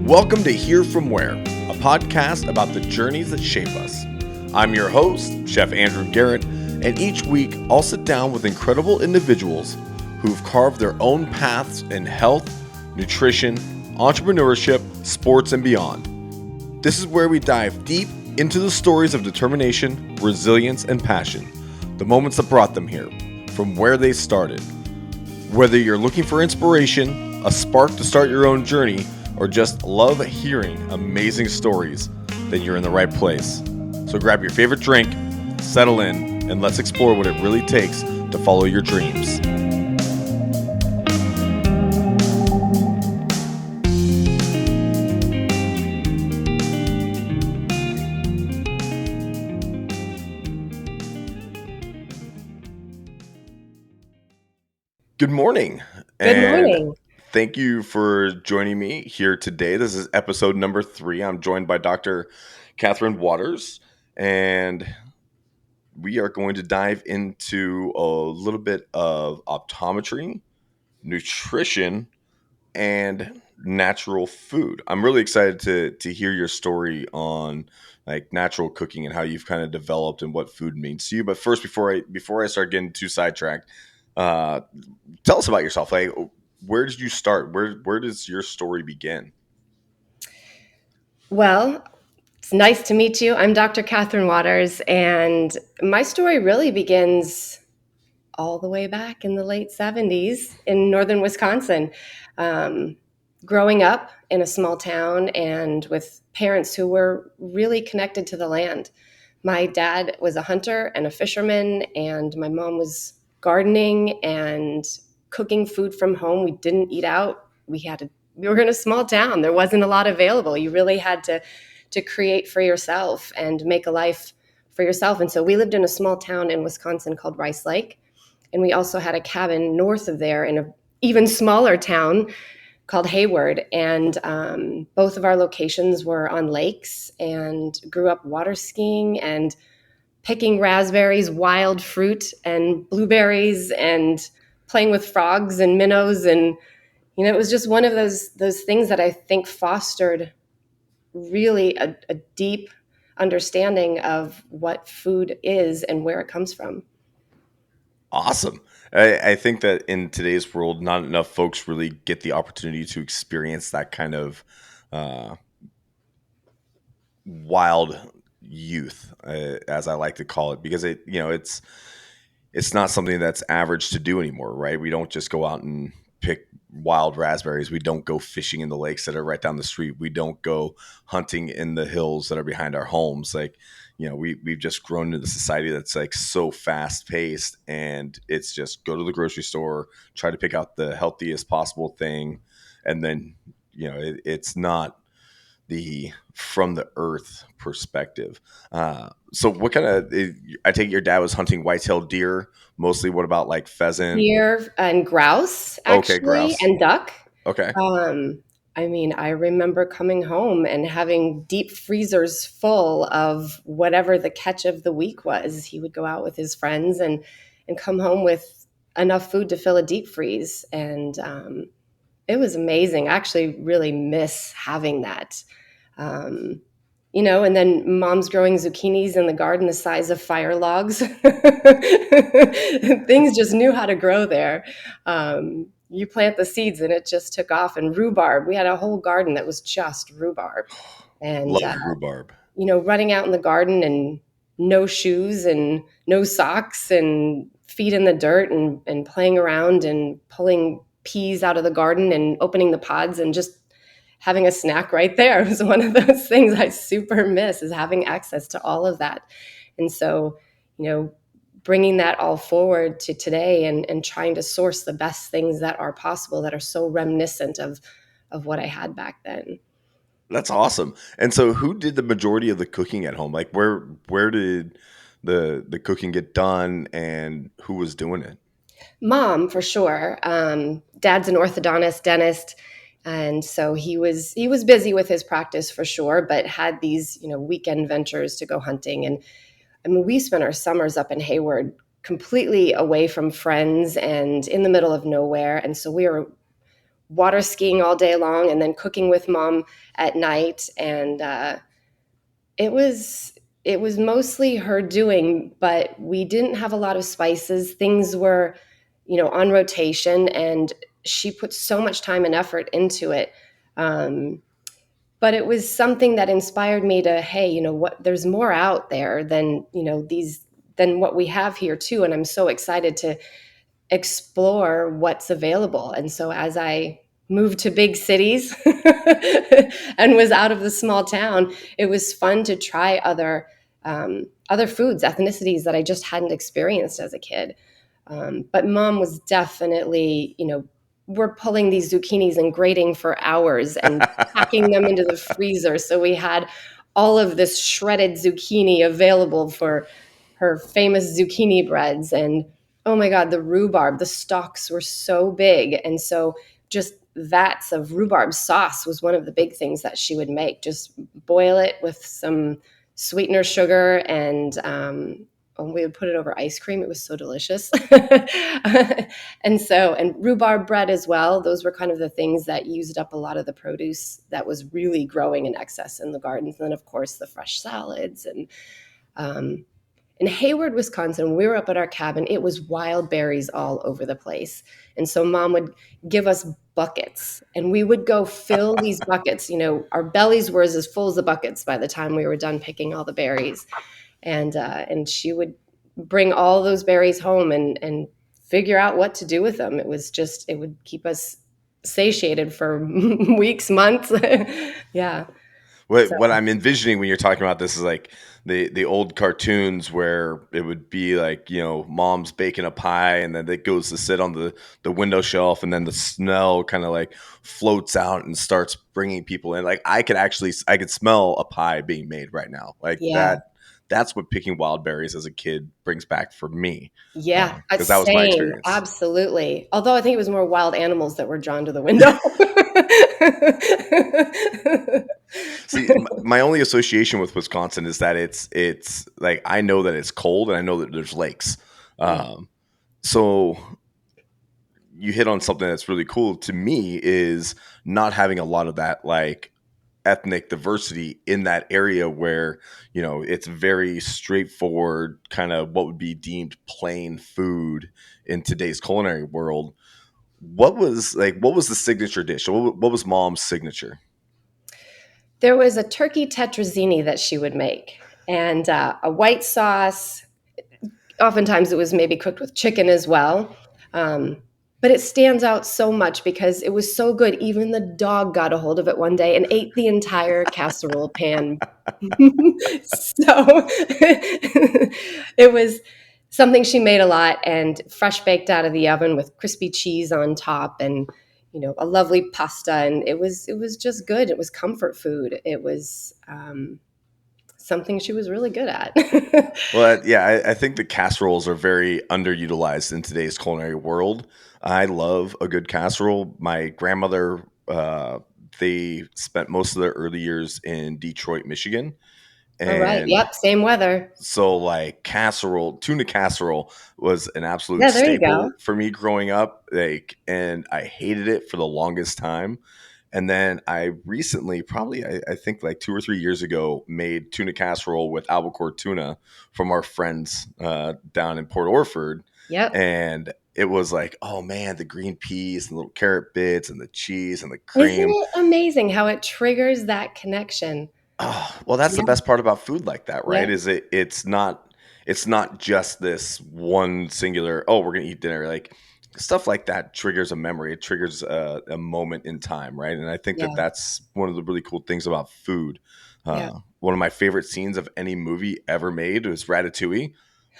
Welcome to Hear From Where, a podcast about the journeys that shape us. I'm your host, Chef Andrew Garrett, and each week I'll sit down with incredible individuals who've carved their own paths in health, nutrition, entrepreneurship, sports, and beyond. This is where we dive deep into the stories of determination, resilience, and passion, the moments that brought them here, from where they started. Whether you're looking for inspiration, a spark to start your own journey, or just love hearing amazing stories, then you're in the right place. So grab your favorite drink, settle in, and let's explore what it really takes to follow your dreams. Good morning. Good morning. Thank you for joining me here today. This is episode number 3. I'm joined by Dr. Kathryn Waters, and we are going to dive into a little bit of optometry, nutrition, and natural food. I'm really excited to hear your story on like natural cooking and how you've kind of developed and what food means to you. But first, before I start getting too sidetracked, tell us about yourself. Like, where did you start? Where does your story begin? Well, it's nice to meet you. I'm Dr. Kathryn Waters, and my story really begins all the way back in the late 70s in northern Wisconsin. Growing up in a small town and with parents who were really connected to the land. My dad was a hunter and a fisherman, and my mom was gardening and cooking food from home. We didn't eat out. We were in a small town. There wasn't a lot available. You really had to create for yourself and make a life for yourself. And so we lived in a small town in Wisconsin called Rice Lake. And we also had a cabin north of there in an even smaller town called Hayward. And both of our locations were on lakes, and grew up water skiing and picking raspberries, wild fruit, and blueberries, and playing with frogs and minnows. And, it was just one of those things that I think fostered really a deep understanding of what food is and where it comes from. Awesome. I think that in today's world, not enough folks really get the opportunity to experience that kind of wild youth, as I like to call it, because it's not something that's average to do anymore, right? We don't just go out and pick wild raspberries. We don't go fishing in the lakes that are right down the street. We don't go hunting in the hills that are behind our homes. Like, we've just grown into the society that's like so fast paced, and it's just go to the grocery store, try to pick out the healthiest possible thing. And then, it's not the from the earth perspective. So what kind of, I take it your dad was hunting white-tailed deer mostly. What about like pheasant? Deer and grouse, actually, Okay, grouse. and duck. Okay. I remember coming home and having deep freezers full of whatever the catch of the week was. He would go out with his friends and come home with enough food to fill a deep freeze. And it was amazing. I actually really miss having that. And then mom's growing zucchinis in the garden the size of fire logs. Things just knew how to grow there. You plant the seeds and it just took off. And rhubarb, we had a whole garden that was just rhubarb. And Love rhubarb. Running out in the garden and no shoes and no socks and feet in the dirt and playing around and pulling peas out of the garden and opening the pods and just having a snack right there. It was one of those things I super miss, is having access to all of that. And so, bringing that all forward to today and trying to source the best things that are possible that are so reminiscent of what I had back then. That's awesome. And so who did the majority of the cooking at home? Like where did the cooking get done, and who was doing it? Mom, for sure. Dad's an orthodontist, dentist. And so he was busy with his practice for sure, but had these, weekend ventures to go hunting. And I mean, we spent our summers up in Hayward completely away from friends and in the middle of nowhere. And so we were water skiing all day long and then cooking with mom at night. And it was it was mostly her doing, but we didn't have a lot of spices. Things were, on rotation, and she put so much time and effort into it. But it was something that inspired me to, hey, what, there's more out there than, than what we have here too. And I'm so excited to explore what's available. And so as I moved to big cities and was out of the small town, it was fun to try other foods, ethnicities that I just hadn't experienced as a kid. But mom was definitely, we're pulling these zucchinis and grating for hours and packing them into the freezer. So we had all of this shredded zucchini available for her famous zucchini breads. And oh my God, the rhubarb, the stalks were so big. And so just vats of rhubarb sauce was one of the big things that she would make. Just boil it with some sweetener, sugar, and we would put it over ice cream. It was so delicious. And rhubarb bread as well. Those were kind of the things that used up a lot of the produce that was really growing in excess in the gardens. And then, of course, the fresh salads. And in Hayward, Wisconsin, we were up at our cabin. It was wild berries all over the place. And so mom would give us buckets, and we would go fill these buckets. Our bellies were as full as the buckets by the time we were done picking all the berries. And she would bring all those berries home and figure out what to do with them. It would keep us satiated for weeks, months. Yeah. So What I'm envisioning when you're talking about this is like the old cartoons where it would be like, mom's baking a pie and then it goes to sit on the window shelf, and then the smell kind of like floats out and starts bringing people in. Like I could smell a pie being made right now. Like yeah. that's what picking wild berries as a kid brings back for me. Yeah, Because that was my same. experience. Absolutely. Although I think it was more wild animals that were drawn to the window. See, my only association with Wisconsin is that it's like I know that it's cold and I know that there's lakes. Yeah. So you hit on something that's really cool to me is not having a lot of that like ethnic diversity in that area where it's very straightforward, kind of what would be deemed plain food in today's culinary world. What was the signature dish? What was mom's signature? There was a turkey tetrazzini that she would make, and a white sauce. Oftentimes it was maybe cooked with chicken as well. But it stands out so much because it was so good. Even the dog got a hold of it one day and ate the entire casserole pan. So it was something she made a lot, and fresh baked out of the oven with crispy cheese on top, and a lovely pasta. And it was just good. It was comfort food. It was something she was really good at. Well, yeah, I think the casseroles are very underutilized in today's culinary world. I love a good casserole. My grandmother, they spent most of their early years in Detroit, Michigan, All right. and Yep. Same weather. so like tuna casserole was an absolute Yeah. There you go. staple for me growing up. Like, and I hated it for the longest time. And then I recently, probably I think like 2 or 3 years ago, made tuna casserole with albacore tuna from our friends down in Port Orford. Yep. And it was like, oh man, the green peas and the little carrot bits and the cheese and the Isn't cream. it amazing how it triggers that connection? Oh, well, that's the Yeah. best part about food like that, right? Yeah. Is it's not just this one singular, oh, we're gonna eat dinner. Like stuff like that triggers a memory. It triggers a moment in time, right? And I think that Yeah. that's one of the really cool things about food. Yeah. One of my favorite scenes of any movie ever made was Ratatouille,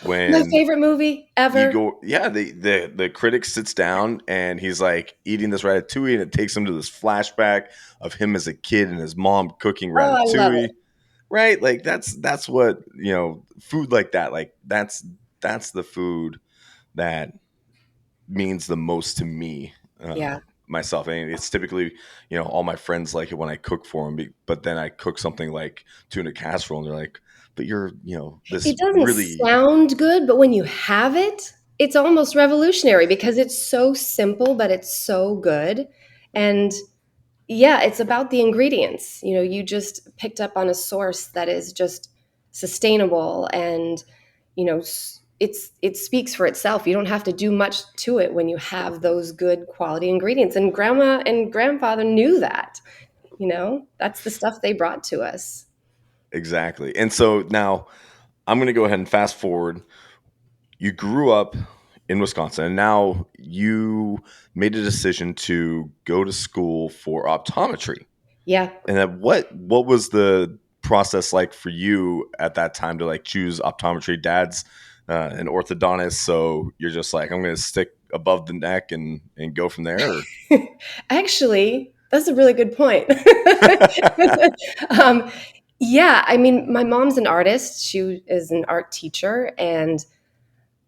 My when favorite movie you ever. go, yeah, the critic sits down and he's like eating this ratatouille, and it takes him to this flashback of him as a kid and his mom cooking Oh, I love it. ratatouille, right? Like that's what, food like that, like that's the food that means the most to me, Yeah. myself. And it's typically, all my friends like it when I cook for them, but then I cook something like tuna casserole and they're like, but you're, this It doesn't really. sound good, but when you have it, it's almost revolutionary because it's so simple, but it's so good. And yeah, it's about the ingredients. You just picked up on a source that is just sustainable, and it speaks for itself. You don't have to do much to it when you have those good quality ingredients. And grandma and grandfather knew that. That's the stuff they brought to us. Exactly. And so now I'm going to go ahead and fast forward. You grew up in Wisconsin, and now you made a decision to go to school for optometry. Yeah. And then what was the process like for you at that time to like choose optometry? Dad's an orthodontist, so you're just like, I'm going to stick above the neck and go from there. Or? Actually, that's a really good point. um, yeah, I mean, my mom's an artist. She is an art teacher, and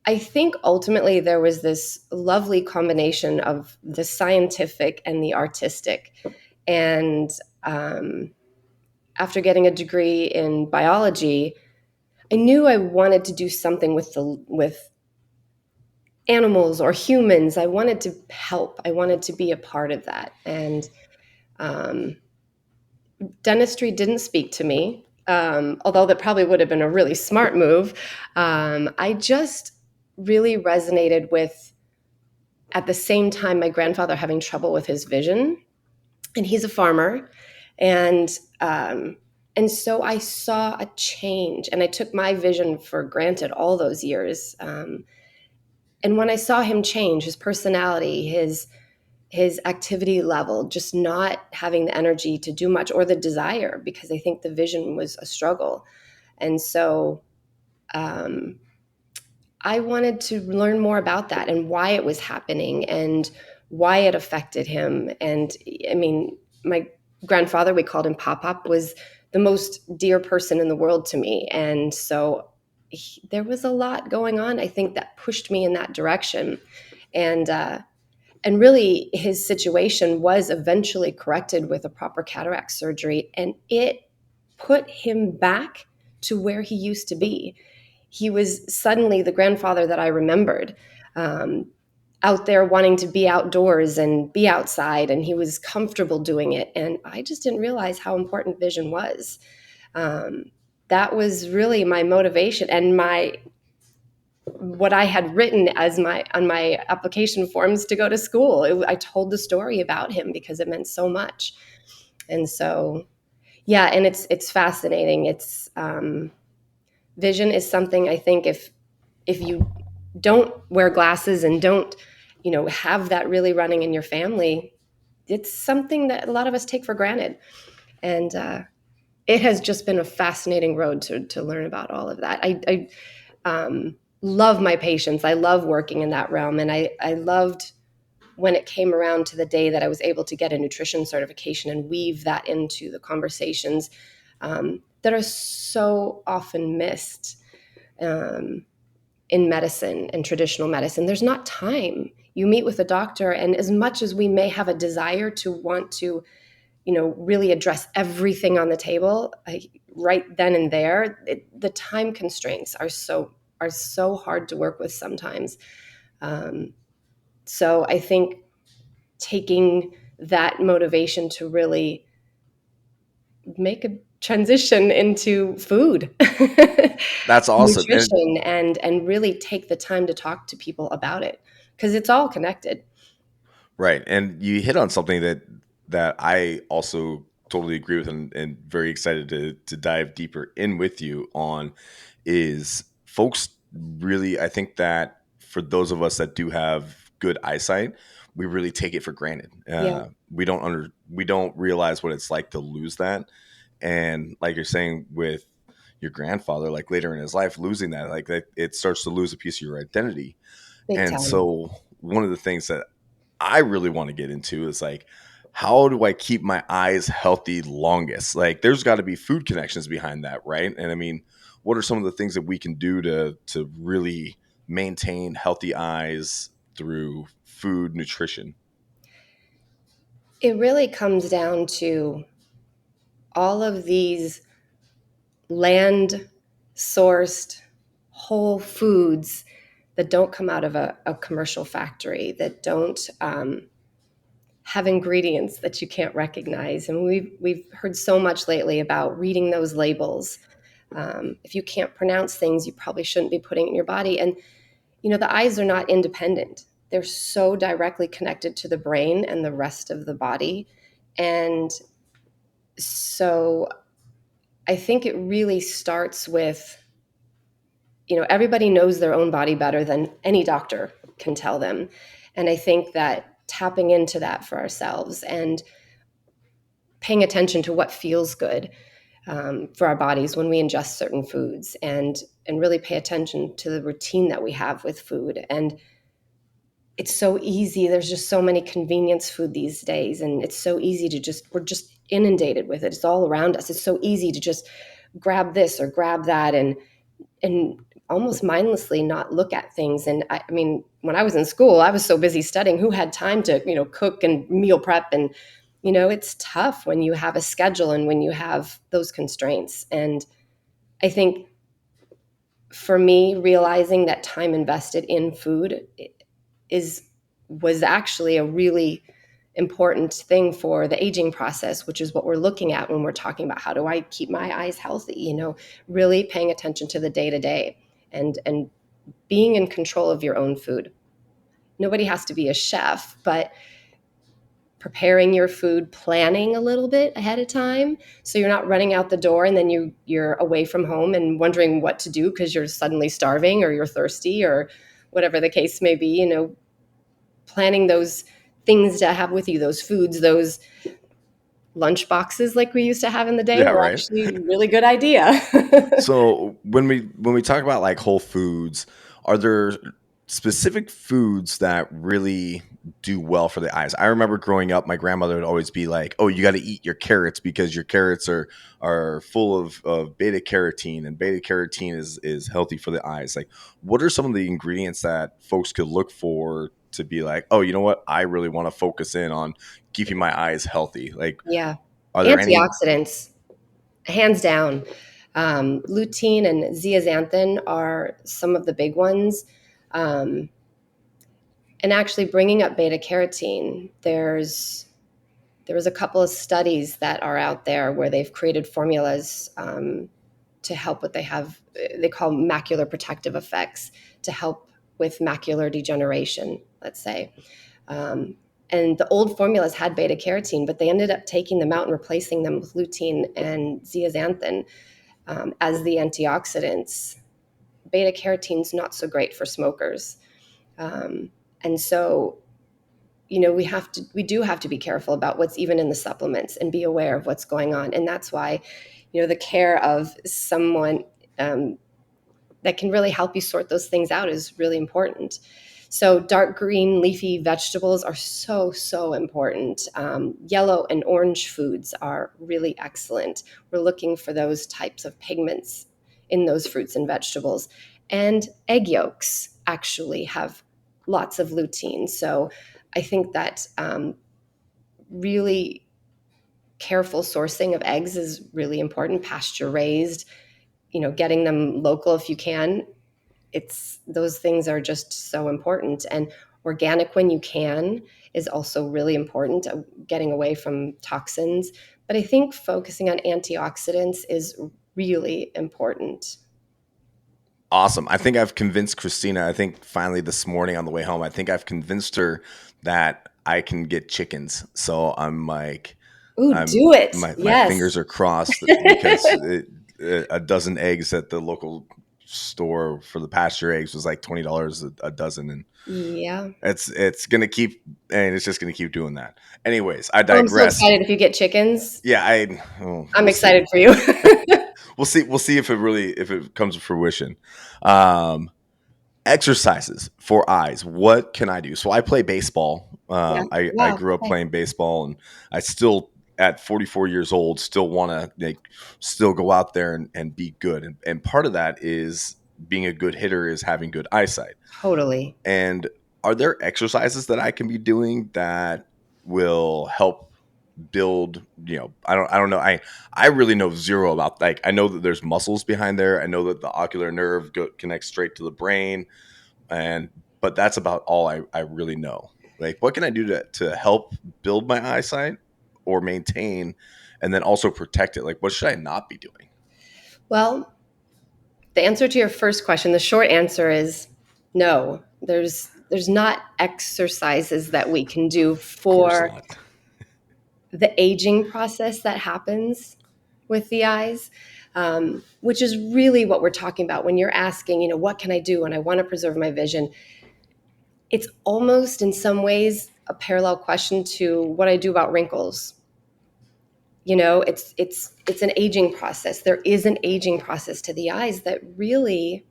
I think ultimately there was this lovely combination of the scientific and the artistic. And um, after getting a degree in biology, I knew I wanted to do something with animals or humans. I wanted to help. I wanted to be a part of that. And um, dentistry didn't speak to me, although that probably would have been a really smart move. I just really resonated with, at the same time, my grandfather having trouble with his vision, and he's a farmer, and um, and so I saw a change, and I took my vision for granted all those years. And when I saw him change, his personality, his activity level, just not having the energy to do much or the desire, because I think the vision was a struggle. And so um, I wanted to learn more about that and why it was happening and why it affected him. And I mean, my grandfather, we called him Pop, was the most dear person in the world to me. And so there was a lot going on, I think, that pushed me in that direction. And and really, his situation was eventually corrected with a proper cataract surgery, and it put him back to where he used to be. He was suddenly the grandfather that I remembered, um, out there wanting to be outdoors and be outside, and he was comfortable doing it. And I just didn't realize how important vision was. Um, that was really my motivation, and my what I had written as my on my application forms to go to school. I told the story about him because it meant so much. And so, yeah, and it's fascinating. It's vision is something, I think, if you don't wear glasses and don't have that really running in your family, it's something that a lot of us take for granted. And it has just been a fascinating road to learn about all of that. I love my patients. I love working in that realm. And I loved when it came around to the day that I was able to get a nutrition certification and weave that into the conversations that are so often missed um, in medicine and traditional medicine. There's not time. You meet with a doctor, and as much as we may have a desire to want to really address everything on the table right then and there, the time constraints are so hard to work with sometimes. Um, so I think taking that motivation to really make a transition into food, That's awesome. And nutrition, and really take the time to talk to people about it, because it's all connected. right. And you hit on something that I also totally agree with and very excited to dive deeper in with you on is folks really, I think that for those of us that do have good eyesight, we really take it for granted. Yeah, We don't realize what it's like to lose that. And like you're saying with your grandfather, like later in his life, losing that, like that, it starts to lose a piece of your identity. big And time. so one of the things that I really want to get into is like, how do I keep my eyes healthy longest? Like, there's got to be food connections behind that, right? And I mean, what are some of the things that we can do to really maintain healthy eyes through food nutrition? It really comes down to all of these land sourced whole foods that don't come out of a commercial factory, that don't have ingredients that you can't recognize. And we've heard so much lately about reading those labels. If you can't pronounce things, you probably shouldn't be putting it in your body. And the eyes are not independent. They're so directly connected to the brain and the rest of the body. And so I think it really starts with, everybody knows their own body better than any doctor can tell them. And I think that tapping into that for ourselves and paying attention to what feels good for our bodies when we ingest certain foods, and really pay attention to the routine that we have with food. And it's so easy. There's just so many convenience food these days, and it's so easy to we're just inundated with it. It's all around us. It's so easy to just grab this or grab that, and almost mindlessly not look at things. And I mean, when I was in school, I was so busy studying. Who had time to, cook and meal prep? And, it's tough when you have a schedule and when you have those constraints. And I think for me, realizing that time invested in food was actually a really important thing for the aging process, which is what we're looking at when we're talking about how do I keep my eyes healthy, really paying attention to the day to day and being in control of your own food. Nobody has to be a chef, but preparing your food, planning a little bit ahead of time so you're not running out the door and then you're away from home and wondering what to do because you're suddenly starving or you're thirsty or whatever the case may be. Planning those things to have with you, those foods, those lunch boxes like we used to have in the day Yeah, were right. actually a really good idea. So when we talk about like whole foods, are there specific foods that really do well for the eyes? I remember growing up, my grandmother would always be like, "Oh, you got to eat your carrots because your carrots are full of beta carotene, and beta carotene is healthy for the eyes." Like, what are some of the ingredients that folks could look for to be like, "Oh, you know what? I really want to focus in on keeping my eyes healthy." Like, Yeah. are there any? Antioxidants, hands down. Lutein and zeaxanthin are some of the big ones. Um, and actually bringing up beta carotene, there was a couple of studies that are out there where they've created formulas to help what they call macular protective effects to help with macular degeneration, let's say. Um, and the old formulas had beta carotene, but they ended up taking them out and replacing them with lutein and zeaxanthin as the antioxidants. Beta carotene's not so great for smokers. And so we do have to be careful about what's even in the supplements and be aware of what's going on. And that's why, the care of someone that can really help you sort those things out is really important. So dark green leafy vegetables are so, so important. Yellow and orange foods are really excellent. We're looking for those types of pigments in those fruits and vegetables. And egg yolks actually have lots of lutein. So I think that really careful sourcing of eggs is really important. Pasture raised, getting them local if you can. Those things are just so important. And organic when you can is also really important, getting away from toxins. But I think focusing on antioxidants is really important. Awesome. I think I've convinced Christina. I think finally this morning on the way home, I think I've convinced her that I can get chickens. So I'm like, Ooh, I'm do it. my Yes. fingers are crossed because a dozen eggs at the local store for the pasture eggs was like $20 a dozen, and Yeah. it's gonna keep, and it's just gonna keep doing that. Anyways, I Oh, I'm so digress. excited if you get chickens. Yeah, I'm we'll see. excited for you. We'll see if it comes to fruition. Um, Exercises for eyes. What can I do? So I play baseball. Yeah. I Wow. grew up Okay. playing baseball, and I still, at 44 years old, still want to still go out there and be good. And part of that is being a good hitter is having good eyesight. Totally. And are there exercises that I can be doing that will help build, I don't know, I really know zero about, like, I know that there's muscles behind there, I know that the ocular nerve connects straight to the brain, and but that's about all I really know. Like, what can I do to help build my eyesight or maintain, and then also protect it? Like, what should I not be doing? Well, the answer to your first question, the short answer is no. There's not exercises that we can do Of course for not. the aging process that happens with the eyes, which is really what we're talking about when you're asking, what can I do when I want to preserve my vision? It's almost in some ways a parallel question to what I do about wrinkles. It's an aging process. There is an aging process to the eyes that really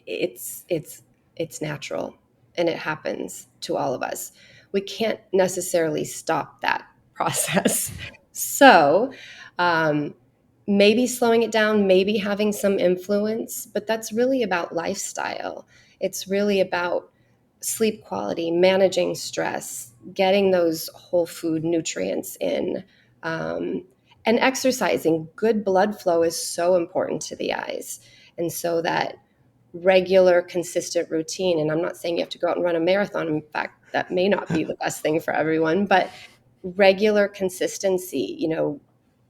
it's natural, and it happens to all of us. We can't necessarily stop that process. So um, maybe slowing it down, maybe having some influence, but that's really about lifestyle. It's really about sleep quality, managing stress, getting those whole food nutrients in, um, and exercising. Good blood flow is so important to the eyes. And so that regular, consistent routine. And I'm not saying you have to go out and run a marathon. In fact, that may not be the best thing for everyone, but regular consistency,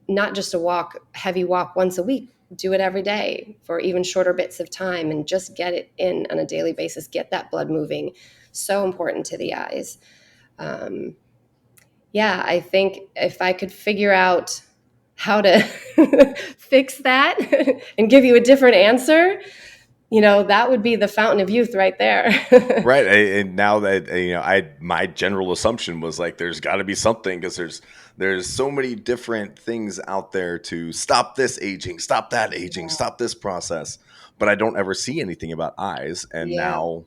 not just a heavy walk once a week, do it every day for even shorter bits of time and just get it in on a daily basis, get that blood moving. So important to the eyes. Um, yeah, I think if I could figure out how to fix that and give you a different answer, that would be the fountain of youth right there. Right. And now that, my general assumption was like, there's got to be something, because there's so many different things out there to stop this aging, stop that aging, Yeah. stop this process. But I don't ever see anything about eyes. And Yeah. now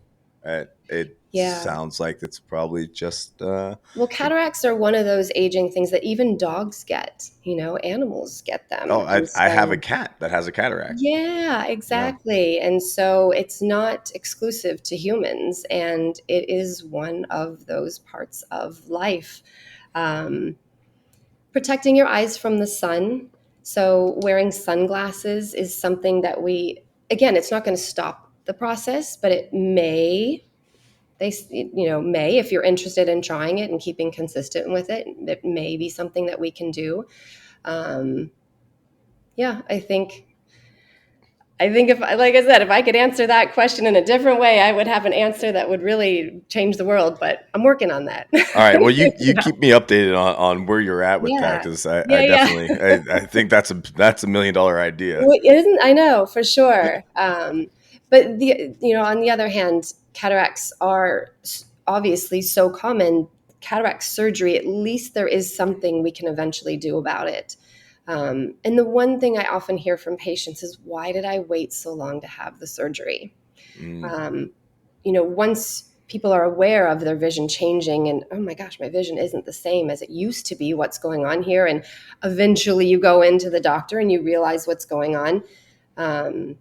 it Yeah. sounds like it's probably just, Well, cataracts are one of those aging things that even dogs get, animals get oh, them. And I have a so, cat that has a cataract. yeah, Yeah. exactly. And so it's not exclusive to humans, and it is one of those parts of life. Um, Protecting your eyes from the sun. So wearing sunglasses is something that again, it's not going to stop the process, but it may, if you're interested in trying it and keeping consistent with it, it may be something that we can do. Um, yeah, I think if, like I said, if I could answer that question in a different way, I would have an answer that would really change the world, but I'm working on that. All right. Well, you Yeah. keep me updated on where you're at with that, Yeah. because I Yeah. Yeah. definitely, I think that's $1 million idea. Well, it isn't, I know for sure. But on the other hand, cataracts are obviously so common. Cataract surgery, at least there is something we can eventually do about it. And the one thing I often hear from patients is, why did I wait so long to have the surgery? Mm, Um, once people are aware of their vision changing and, oh my gosh, my vision isn't the same as it used to be, what's going on here? And eventually you go into the doctor and you realize what's going on. Um,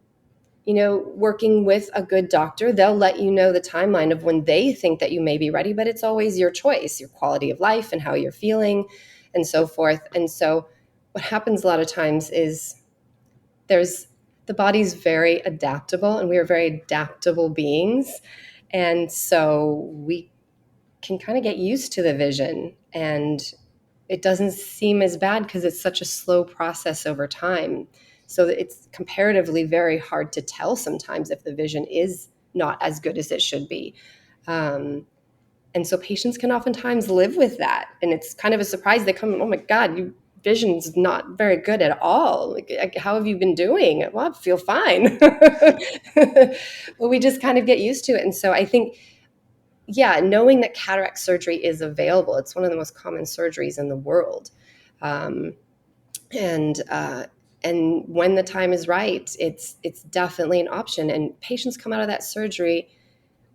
working with a good doctor, they'll let you know the timeline of when they think that you may be ready, but it's always your choice, your quality of life and how you're feeling and so forth. And so what happens a lot of times is there's the body's very adaptable, and we are very adaptable beings. And so we can kind of get used to the vision, and it doesn't seem as bad because it's such a slow process over time. So it's comparatively very hard to tell sometimes if the vision is not as good as it should be. Um, and so patients can oftentimes live with that. And it's kind of a surprise. They come, oh my God, your vision's not very good at all. Like, how have you been doing? Well, I feel fine. But we just kind of get used to it. And so I think, yeah, knowing that cataract surgery is available, it's one of the most common surgeries in the world. Um, and and when the time is right, it's definitely an option. And patients come out of that surgery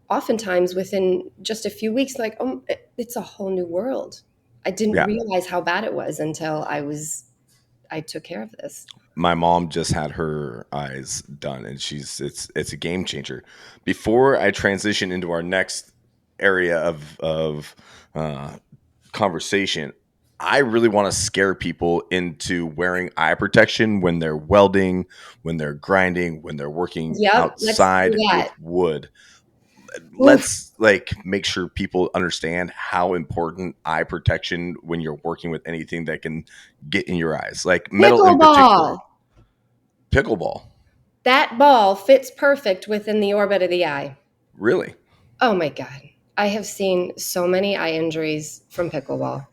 oftentimes within just a few weeks, like, oh, it's a whole new world. I didn't yeah. realize how bad it was until I took care of this. My mom just had her eyes done, and it's a game changer. Before I transition into our next area of uh, conversation, I really want to scare people into wearing eye protection when they're welding, when they're grinding, when they're working Yep, let's do outside with that. wood. Oof. let's like make sure people understand how important eye protection when you're working with anything that can get in your eyes, like metal in particular. Pickleball. Pickleball, That ball fits perfect within the orbit of the eye. really? Oh my God. I have seen so many eye injuries from pickleball.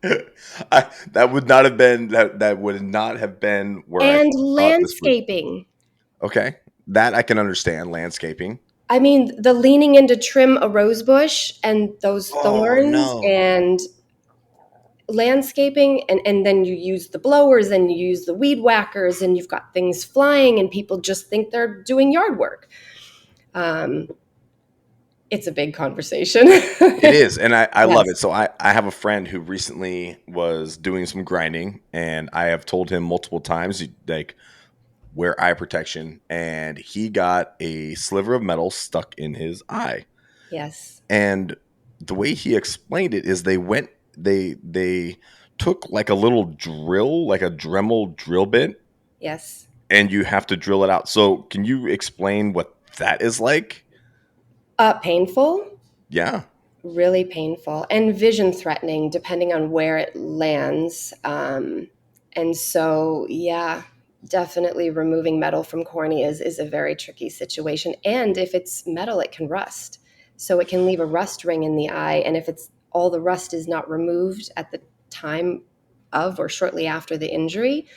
That would not have been that would not have been where I And thought this would. landscaping. Okay, that I can understand. Landscaping. I mean, the leaning in to trim a rose bush and those Oh thorns no. and landscaping, and then you use the blowers and you use the weed whackers and you've got things flying and people just think they're doing yard work. Um, it's a big conversation. It is, and I love it. Yes, So I have a friend who recently was doing some grinding, and I have told him multiple times, like, wear eye protection, and he got a sliver of metal stuck in his eye. yes, And the way he explained it is they took like a little drill, like a Dremel drill bit, yes. and you have to drill it out. So can you explain what that is like? Painful, Yeah. really painful, and vision threatening depending on where it lands. And so, yeah, definitely removing metal from corneas is a very tricky situation. And if it's metal, it can rust. So it can leave a rust ring in the eye. And if it's all the rust is not removed at the time of or shortly after the injury,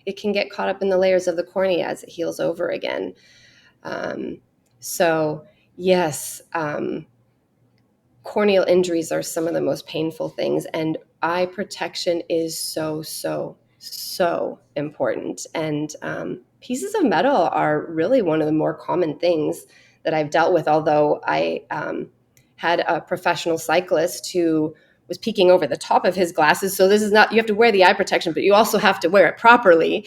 it can get caught up in the layers of the cornea as it heals over again. Um, so, yes, corneal injuries are some of the most painful things, and eye protection is so important. And pieces of metal are really one of the more common things that I've dealt with, although I had a professional cyclist who was peeking over the top of his glasses. So this is not, you have to wear the eye protection, but you also have to wear it properly.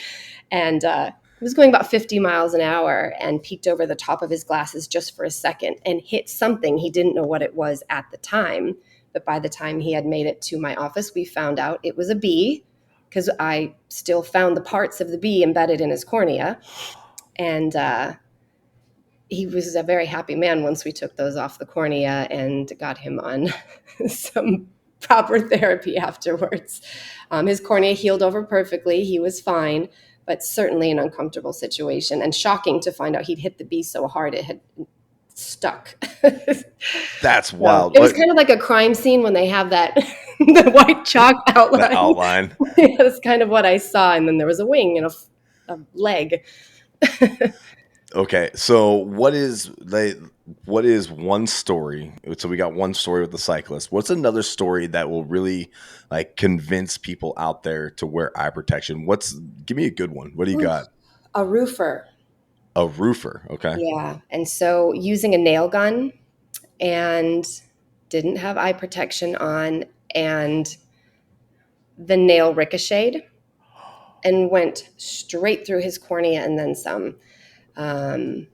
And he was going about 50 miles an hour and peeked over the top of his glasses just for a second and hit something. He didn't know what it was at the time. But by the time he had made it to my office, we found out it was a bee, because I still found the parts of the bee embedded in his cornea. And he was a very happy man once we took those off the cornea and got him on some proper therapy afterwards. His cornea healed over perfectly. He was fine, but certainly an uncomfortable situation and shocking to find out he'd hit the bee so hard it had stuck. That's So wild. it was Like kind of like a crime scene when they have that the white chalk the outline. outline. That's kind of what I saw. And then there was a wing and a leg. Okay, so what is one story? So we got one story with the cyclist. What's another story that will really like convince people out there to wear eye protection? Give me a good one. What do you got? A roofer. A roofer. Okay. Yeah. And so using a nail gun and didn't have eye protection on, and the nail ricocheted and went straight through his cornea and then some. Um,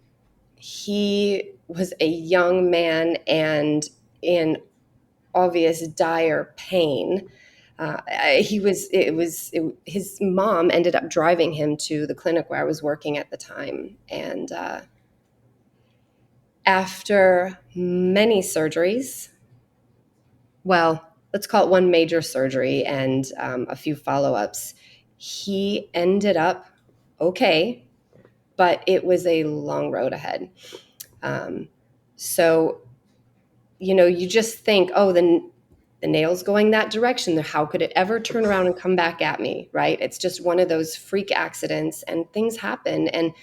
he was a young man and in obvious dire pain. His mom ended up driving him to the clinic where I was working at the time. And after many surgeries, well, let's call it one major surgery and a few follow-ups, he ended up okay, but it was a long road ahead. Um, so, you just think, oh, the nail's going that direction. How could it ever turn around and come back at me, right? It's just one of those freak accidents, and things happen. And,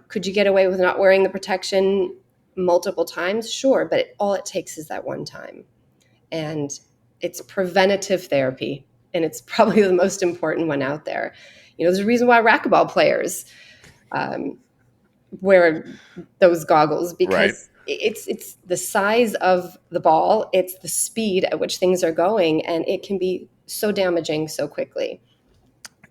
could you get away with not wearing the protection multiple times? Sure, but all it takes is that one time. And it's preventative therapy, and it's probably the most important one out there. There's a reason why racquetball players um, wear those goggles, Right. because it's the size of the ball, it's the speed at which things are going, and it can be so damaging so quickly.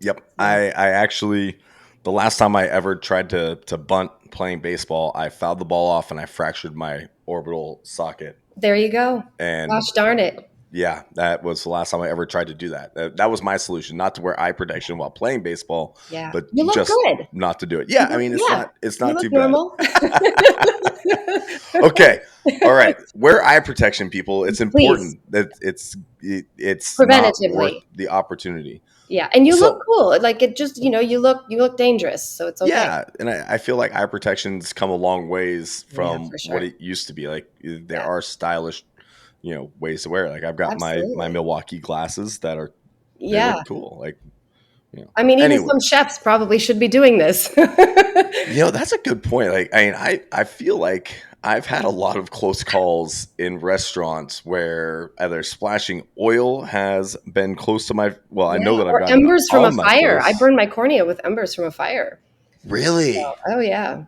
Yep. Yeah. I actually the last time I ever tried to bunt playing baseball, I fouled the ball off and I fractured my orbital socket. There you go. And Gosh darn it. Yeah, that was the last time I ever tried to do that. That was my solution, not to wear eye protection while playing baseball, Yeah. but You look just good. not to do it. Yeah, I mean, Yeah. it's You not look too bad. normal. Okay. All right. Wear eye protection, people. It's Please, important that it's not worth preventatively. the opportunity. Yeah. And you look So cool. Like it just, you look dangerous. So it's okay. yeah, and I feel like eye protection's come a long ways Yeah, from for what sure. it used to be. Like there Yeah, are stylish, ways to wear it. Like I've got my absolutely. Milwaukee glasses they Yeah. look cool. Like, I mean, even some Anyways, chefs probably should be doing this. that's a good point. Like, I mean, I feel like I've had a lot of close calls in restaurants where either splashing oil has been close to my. Well, I know Yeah, that I've or gotten embers from a on my fire. I face. burned my cornea with embers from a fire. Really? Oh yeah,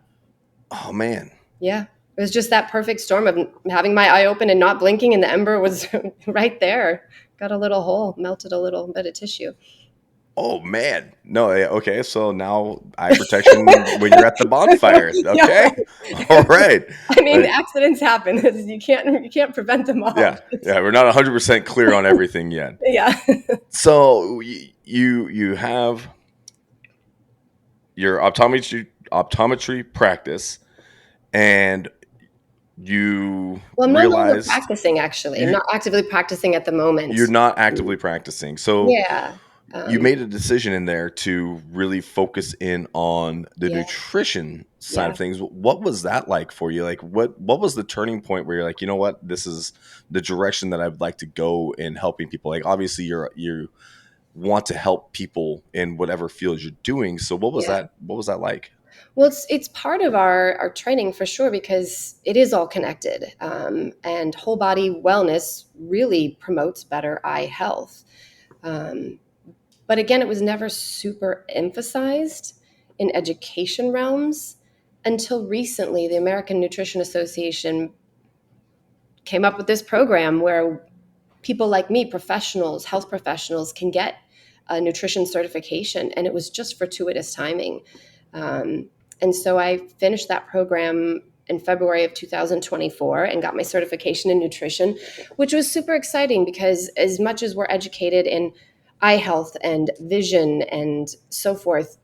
Oh man. yeah. It was just that perfect storm of having my eye open and not blinking, and the ember was right there. Got a little hole, melted a little bit of tissue. Oh man. No. Yeah, okay. So now eye protection when you're at the bonfire. Yeah, Okay. All right. right. I mean, Like, accidents happen. You can't prevent them all. yeah. Yeah. We're not 100% clear on everything yet. Yeah. So you have your optometry practice, and you Well, I'm no longer realized practicing. Actually, I'm you not actively practicing at the you're moment. not actively practicing. So Yeah. you Um, made a decision in there to really focus in on the yeah. nutrition side Yeah. of things. What was that like for you? Like what was the turning point where you're like, you know what, this is the direction that I'd like to go in helping people? Like obviously you want to help people in whatever field you're doing. So Yeah. what was that like? Well, it's part of our training for sure because it is all connected, and whole body wellness really promotes better eye health. Um, but again, it was never super emphasized in education realms until recently. The American Nutrition Association came up with this program where people like me, professionals, health professionals, can get a nutrition certification, and it was just fortuitous timing. And so I finished that program in February of 2024 and got my certification in nutrition, which was super exciting because as much as we're educated in eye health and vision and so forth,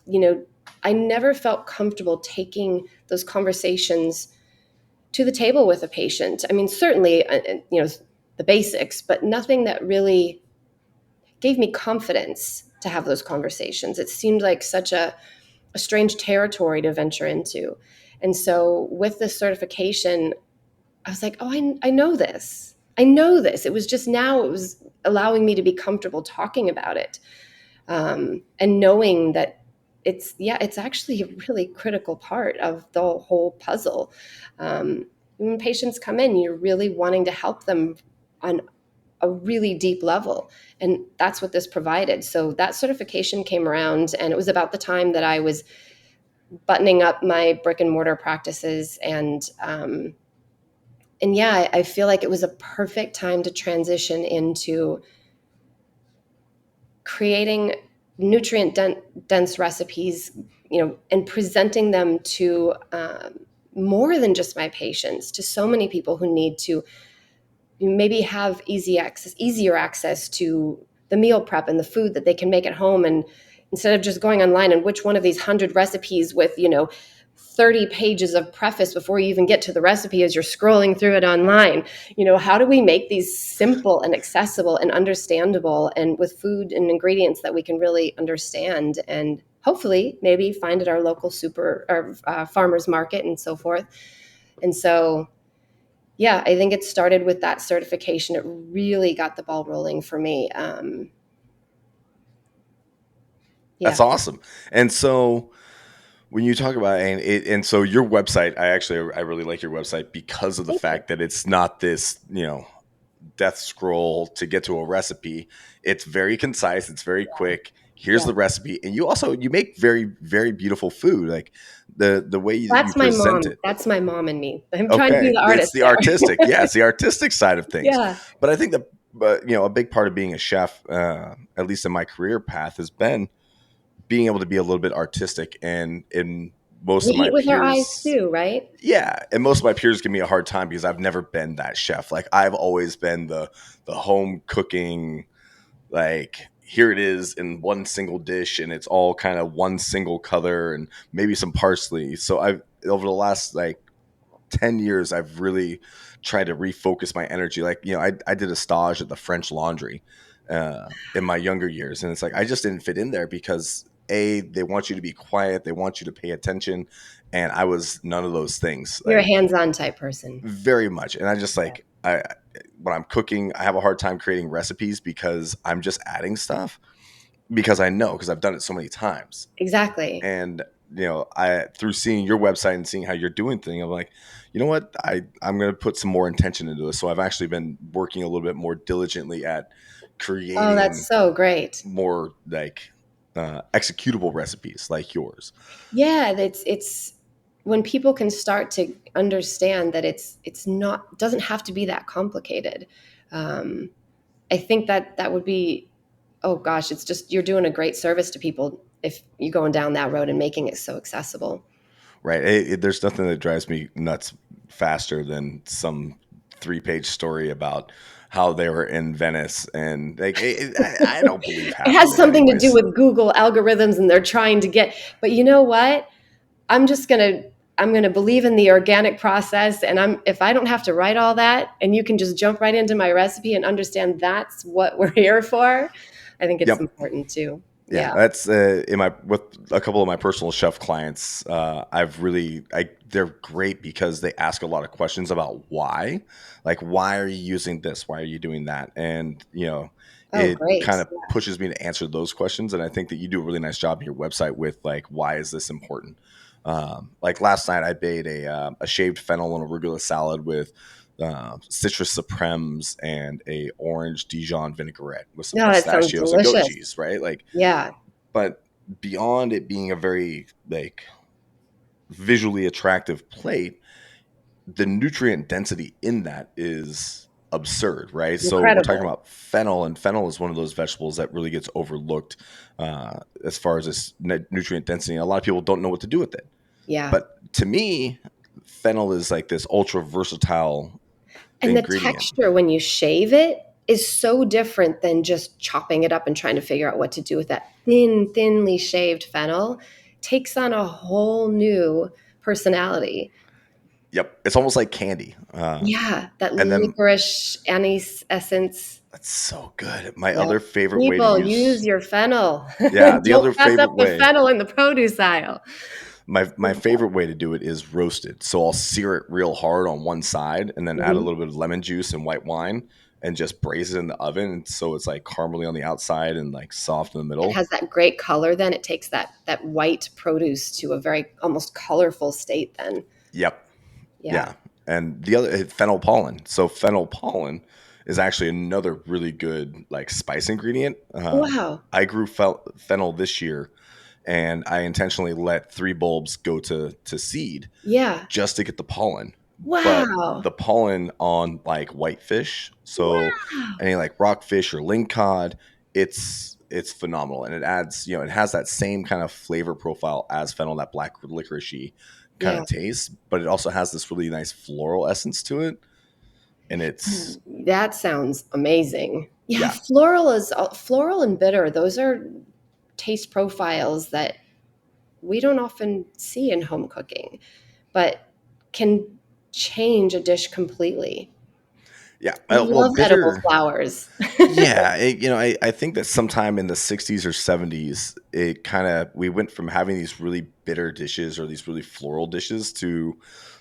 you know, I never felt comfortable taking those conversations to the table with a patient. I mean, certainly, the basics, but nothing that really gave me confidence to have those conversations. It seemed like such a strange territory to venture into. And so with this certification, I was like, oh, I know this. I know this. It was just now it was allowing me to be comfortable talking about it, and knowing that it's actually a really critical part of the whole puzzle. When patients come in, you're really wanting to help them on a really deep level, and that's what this provided. So that certification came around, and it was about the time that I was buttoning up my brick and mortar practices, and yeah, I feel like it was a perfect time to transition into creating nutrient dense recipes, and presenting them to more than just my patients, to so many people who need to maybe have easier access to the meal prep and the food that they can make at home, and instead of just going online and which one of these 100 recipes with 30 pages of preface before you even get to the recipe as you're scrolling through it online. How do we make these simple and accessible and understandable, and with food and ingredients that we can really understand and hopefully maybe find at our local super or farmers market and so forth. And so yeah, I think it started with that certification. It really got the ball rolling for me. Yeah. That's awesome. And so when you talk about and so your website, I really like your website because of the Thank you. fact that it's not this, death scroll to get to a recipe. It's very concise, it's very quick. Here's Yeah. the recipe. And you make very, very beautiful food. Like the way that you That's my present mom. it. That's my mom and me. I'm trying to be Okay. the It's artist the there. artistic. Yeah, it's the artistic side of things. Yeah. But I think that a big part of being a chef, at least in my career path, has been being able to be a little bit artistic and in most We of my eat with our eyes peers, too, right? yeah, and most of my peers give me a hard time because I've never been that chef. Like I've always been the home cooking, like here it is in one single dish and it's all kind of one single color and maybe some parsley. So I've over the last like 10 years I've really tried to refocus my energy. Like, I did a stage at the French Laundry in my younger years, and it's like I just didn't fit in there because they want you to be quiet, they want you to pay attention, and I was none of those things. You're a Like hands-on type person. very much. And I just Yeah. like I when I'm cooking, I have a hard time creating recipes because I'm just adding stuff because I know because I've done it so many times. Exactly. And I through seeing your website and seeing how you're doing things, I'm like, you know what, I'm going to put some more intention into this. So I've actually been working a little bit more diligently at Oh, that's creating so great. more like executable recipes like yours. Yeah, it's when people can start to understand that it's not doesn't have to be that complicated. Um, I think that that would be, oh gosh, it's just you're doing a great service to people if you're going down that road and making it so accessible. Right. There's nothing that drives me nuts faster than some 3-page story about how they were in Venice, and like I don't believe It half of has it, something to do anyways. with Google algorithms and they're trying to get, but you know what? I'm just going to I'm going to believe in the organic process, and I'm if I don't have to write all that and you can just jump right into my recipe and understand that's what we're here for, I think it's Yep. important too. Yeah, Yeah. that's in my with a couple of my personal chef clients. They're great because they ask a lot of questions about why, like why are you using this, why are you doing that, and Oh, it great. kind of pushes me to answer those questions. And I think that you do a really nice job on your website with like why is this important. Like last night, I made a shaved fennel and arugula salad with citrus supremes and a orange Dijon vinaigrette with some No, that sounds pistachios and goat delicious. cheese, right? Like, Yeah. but beyond it being a very like visually attractive plate, the nutrient density in that is absurd, right? So we're talking Incredible. about fennel, and fennel is one of those vegetables that really gets overlooked as far as its nutrient density. A lot of people don't know what to do with it, Yeah. but to me, fennel is like this ultra versatile And the ingredient. texture when you shave it is so different than just chopping it up and trying to figure out what to do with that thinly shaved fennel. Takes on a whole new personality. Yep, it's almost like candy. Yeah, that And then licorice anise essence. that's so good. My Yeah. other favorite way to People, use use, your fennel. yeah, the Don't other pass up favorite the way fennel in the produce aisle. my favorite way to do it is roasted. So I'll sear it real hard on one side and then add a Mhm. little bit of lemon juice and white wine and just braise it in the oven. So it's like caramely on the outside and like soft in the It middle. has that great color then. It takes that white produce to a very almost colorful state then. Yep. Yeah. Yeah. And the other fennel pollen. So fennel pollen is actually another really good like spice ingredient. Wow. I grew fennel this year, and I intentionally let 3 bulbs go to seed Yeah. just to get the pollen. But Wow. the pollen on like whitefish, so Wow. any like rockfish or lingcod, it's phenomenal, and it adds, it has that same kind of flavor profile as fennel, that black licoricey kind Yeah. of taste, but it also has this really nice floral essence to it, and it's That sounds amazing. Yeah, yeah, floral and bitter. Those are taste profiles that we don't often see in home cooking, but can change a dish completely. yeah. I Well, love edible bitter. flowers. Yeah, I think that sometime in the 60s or 70s, it kind of we went from having these really bitter dishes or these really floral dishes to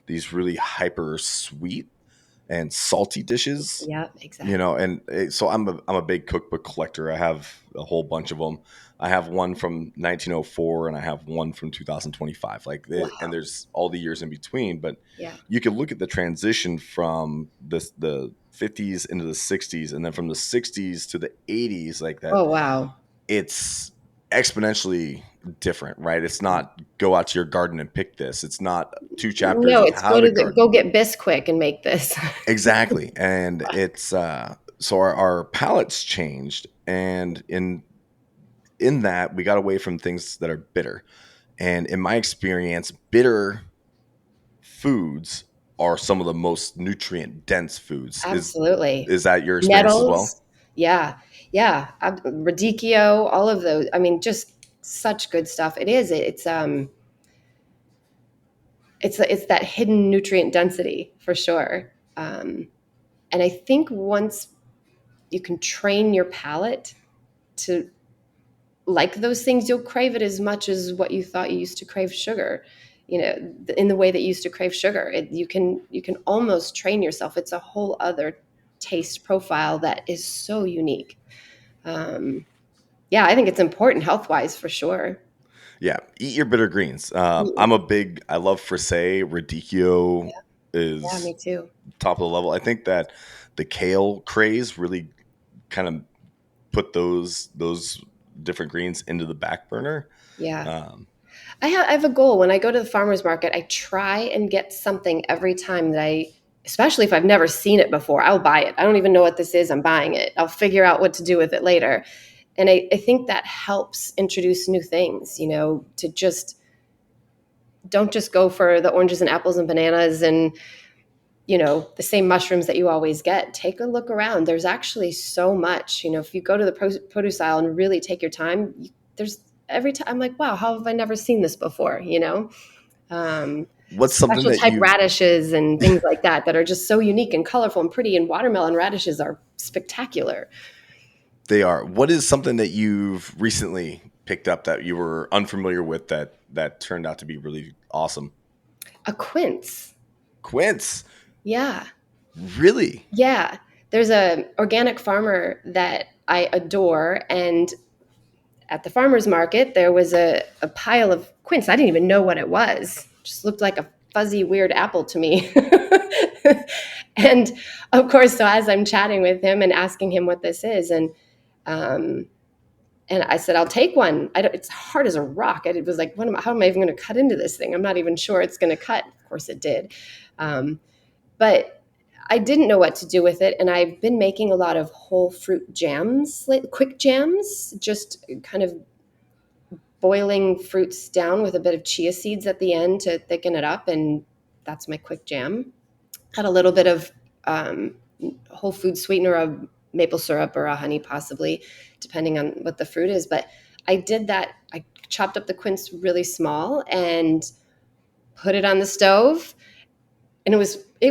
these really hyper sweet and salty dishes. Yep, exactly. And so I'm a big cookbook collector. I have a whole bunch of them. I have one from 1904 and I have one from 2025. And Wow. there's all the years in between, but Yeah. you can look at the transition from the 50s into the 60s and then from the 60s to the 80s, like that. Oh, wow. It's exponentially different, right? It's not go out to your garden and pick this. It's not 2 chapters No, of it's how to go garden. get Bisquick and make this. Exactly. And it's so our palates changed, and in that we got away from things that are bitter. And in my experience, bitter foods are some of the most nutrient dense foods. Absolutely. Is that your experience as well? Nettles. Yeah. Yeah. Radicchio, all of those. I mean, just such good stuff. It is. It's that hidden nutrient density for sure. And I think once you can train your palate to like those things, you'll crave it as much as what you thought you used to crave sugar. In the way that you used to crave sugar, you can almost train yourself. It's a whole other taste profile that is so unique. Um, yeah, I think it's important health wise for sure. Yeah, eat your bitter greens. Mm, I love frisee. Radicchio yeah, is me too. top of the level. I think that the kale craze really kind of put those different greens into the back burner. Yeah. Um, I have a goal. When I go to the farmer's market, I try and get something every time especially if I've never seen it before, I'll buy it. I don't even know what this is. I'm buying it. I'll figure out what to do with it later. And I think that helps introduce new things, to just don't just go for the oranges and apples and bananas and, the same mushrooms that you always get. Take a look around. There's actually so much, if you go to the produce aisle and really take your time, there's every time I'm like, wow, how have I never seen this before? what's something Special that type you radishes and things like that are just so unique and colorful and pretty. And watermelon radishes are spectacular. they are? What is something that you've recently picked up that you were unfamiliar with that turned out to be really awesome? A quince. Quince, Yeah. really? Yeah. There's a organic farmer that I adore, and at the farmer's market there was a pile of quince. I didn't even know what it was. Just looked like a fuzzy weird apple to me. And of course, so as I'm chatting with him and asking him what this is, um, and I said, I'll take one. It's hard as a rock. It was like, how am I even going to cut into this thing? I'm not even sure it's going to cut. Of course it did. But I didn't know what to do with it. And I've been making a lot of whole fruit jams, like quick jams, just kind of boiling fruits down with a bit of chia seeds at the end to thicken it up. And that's my quick jam. Had a little bit of um, whole food sweetener, a maple syrup or a honey, possibly, depending on what the fruit is. But I did that. I chopped up the quince really small and put it on the stove, and it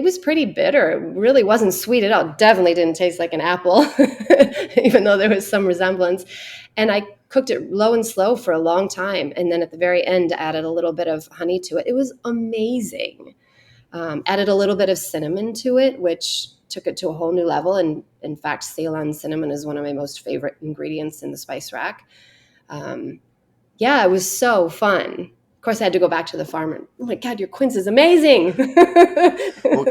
was pretty bitter. It really wasn't sweet at all. Definitely didn't taste like an apple, even though there was some resemblance. And I cooked it low and slow for a long time, and then at the very end added a little bit of honey to it. It was amazing. Added a little bit of cinnamon to it, which took it to a whole new level. And in fact, Ceylon cinnamon is one of my most favorite ingredients in the spice rack. Yeah, it was so fun. Of course, I had to go back to the farmer. Oh my God, your quince is amazing. Well,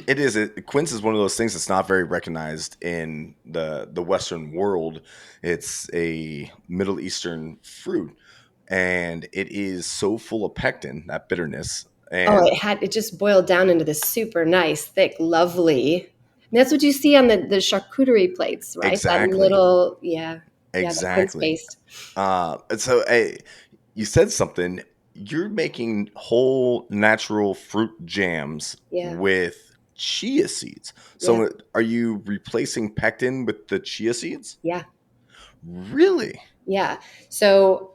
it is. Quince is one of those things that's not very recognized in the Western world. It's a Middle Eastern fruit, and it is so full of pectin, that bitterness, Oh, and it just boiled down into this super nice, thick, lovely. And that's what you see on the charcuterie plates, right? That exactly, little, yeah, yeah, the quince exactly. paste. And so you said something. You're making whole natural fruit jams Yeah, with chia seeds. yeah, So are you replacing pectin with the chia seeds? yeah. Really? Yeah. So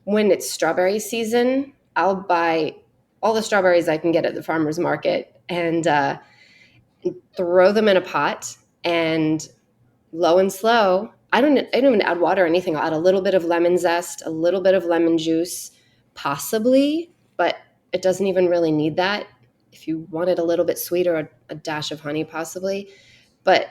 when it's strawberry season, I'll buy all the strawberries I can get at the farmer's market and throw them in a pot and low and slow. I don't even add water or anything. I'll add a little bit of lemon zest, a little bit of lemon juice, possibly, but it doesn't even really need that. If you want it a little bit sweeter, a dash of honey, possibly, but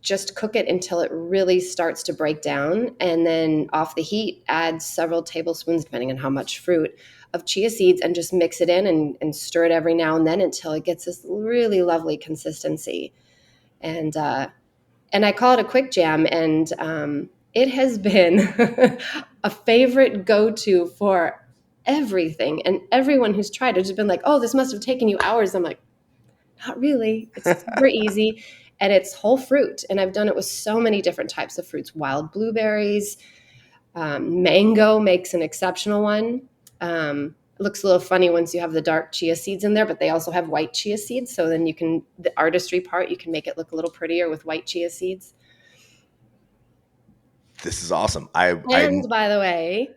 just cook it until it really starts to break down. And then off the heat, add several tablespoons, depending on how much fruit, of chia seeds and just mix it in and stir it every now and then until it gets this really lovely consistency. And I call it a quick jam. And it has been a favorite go-to for everything. And everyone who's tried it has been like, oh, this must have taken you hours. I'm like, not really. It's super easy, and it's whole fruit. And I've done it with so many different types of fruits. Wild blueberries, mango makes an exceptional one. It looks a little funny once you have the dark chia seeds in there, but they also have white chia seeds. So then the artistry part, you can make it look a little prettier with white chia seeds. This is awesome. I And by the way,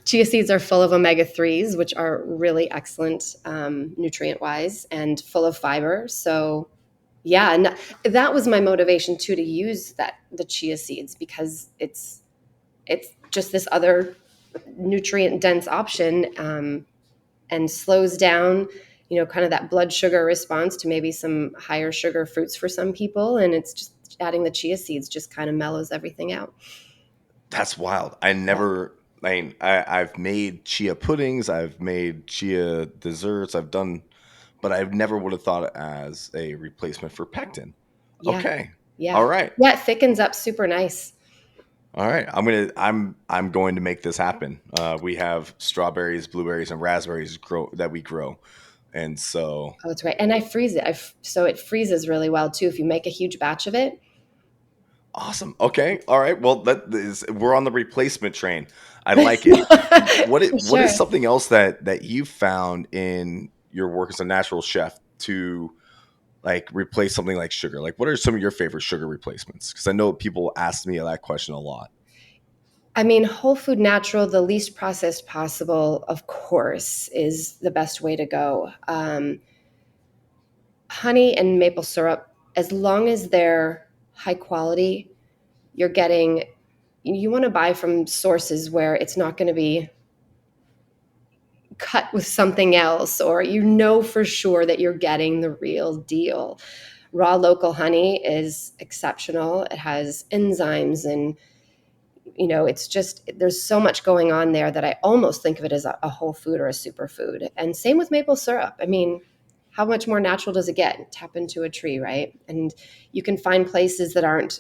chia seeds are full of omega-3s, which are really excellent nutrient-wise and full of fiber. So yeah, and that was my motivation too, to use the chia seeds, because it's just this other nutrient dense option, and slows down, kind of that blood sugar response to maybe some higher sugar fruits for some people. And it's just adding the chia seeds just kind of mellows everything out. That's wild. I never. I mean, I've made chia puddings. I've made chia desserts. But I never would have thought it as a replacement for pectin. Yeah. Okay. Yeah. All right. Yeah. It thickens up super nice. All right. I'm going to make this happen. We have strawberries, blueberries, and raspberries that we grow, and so Oh, that's right. And I freeze it. So it freezes really well too. If you make a huge batch of it. awesome. Okay. All right. Well, we're on the replacement train. I like it. What is Sure. something else that you found in your work as a natural chef to like replace something like sugar? Like, what are some of your favorite sugar replacements? Because I know people ask me that question a lot. I mean, whole food natural, the least processed possible, of course, is the best way to go. Honey and maple syrup, as long as they're high quality, you want to buy from sources where it's not going to be cut with something else, or for sure that you're getting the real deal. Raw local honey is exceptional. It has enzymes, and it's just, there's so much going on there that I almost think of it as a whole food or a superfood. And same with maple syrup. I mean, how much more natural does it get? Tap into a tree, right? And you can find places that aren't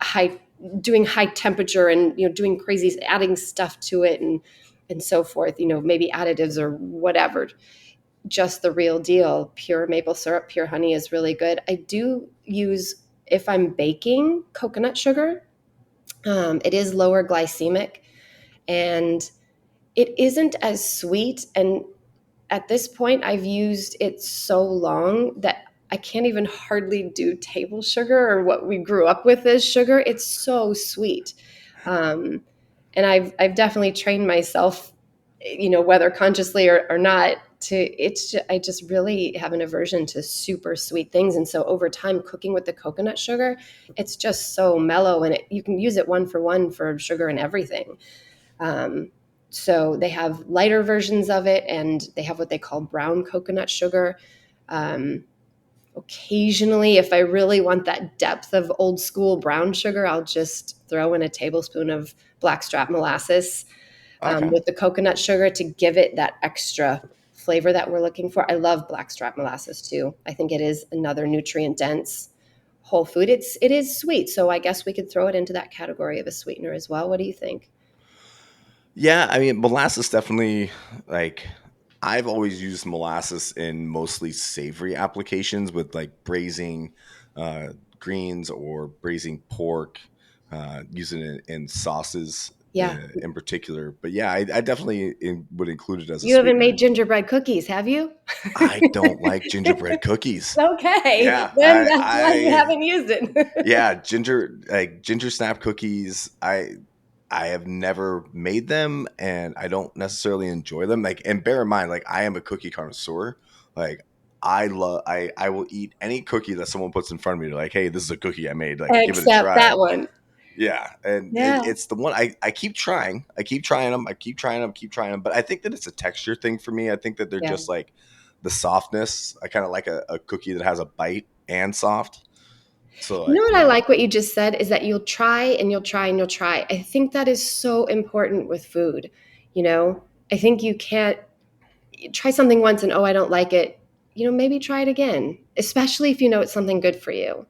high doing high temperature and doing crazy, adding stuff to it and so forth, maybe additives or whatever. Just the real deal, pure maple syrup, pure honey is really good. I do use, if I'm baking, coconut sugar. It is lower glycemic, and it isn't as sweet. And at this point, I've used it so long that I can't even hardly do table sugar, or what we grew up with as sugar. It's so sweet. Um, and I've definitely trained myself, whether consciously or not, I just really have an aversion to super sweet things. And so over time, cooking with the coconut sugar, it's just so mellow, and you can use it one for one for sugar and everything. Um, so they have lighter versions of it, and they have what they call brown coconut sugar. Um, Occasionally, if I really want that depth of old school brown sugar, I'll just throw in a tablespoon of blackstrap molasses Okay. with the coconut sugar to give it that extra flavor that we're looking for. I love blackstrap molasses too. I think it is another nutrient dense whole food. It is sweet, so I guess we could throw it into that category of a sweetener as well. What do you think? Yeah, I mean, molasses definitely like I've always used molasses in mostly savory applications with like braising uh, greens or braising pork, using it in sauces Yeah. in particular. But yeah, I definitely would include it as a You haven't sweetener. made gingerbread cookies, have you? I don't like gingerbread cookies. Okay, Yeah, then that's why you haven't used it. yeah, ginger snap cookies. I have never made them, and I don't necessarily enjoy them. Like, and bear in mind, like I am a cookie connoisseur. Like I will eat any cookie that someone puts in front of me. Like, hey, this is a cookie I made. Like, give it a Except try. that one. Yeah, and Yeah. it's the one I keep trying. I keep trying them. I keep trying them. Keep trying them. But I think that it's a texture thing for me. I think that they're Yeah. just like the softness. I kind of like a cookie that has a bite and soft. So You know like, what I like what you just said is that you'll try and you'll try and you'll try. I think that is so important with food. You know, I think you can't try something once and, oh, I don't like it. Maybe try it again, especially if you know it's something good for you.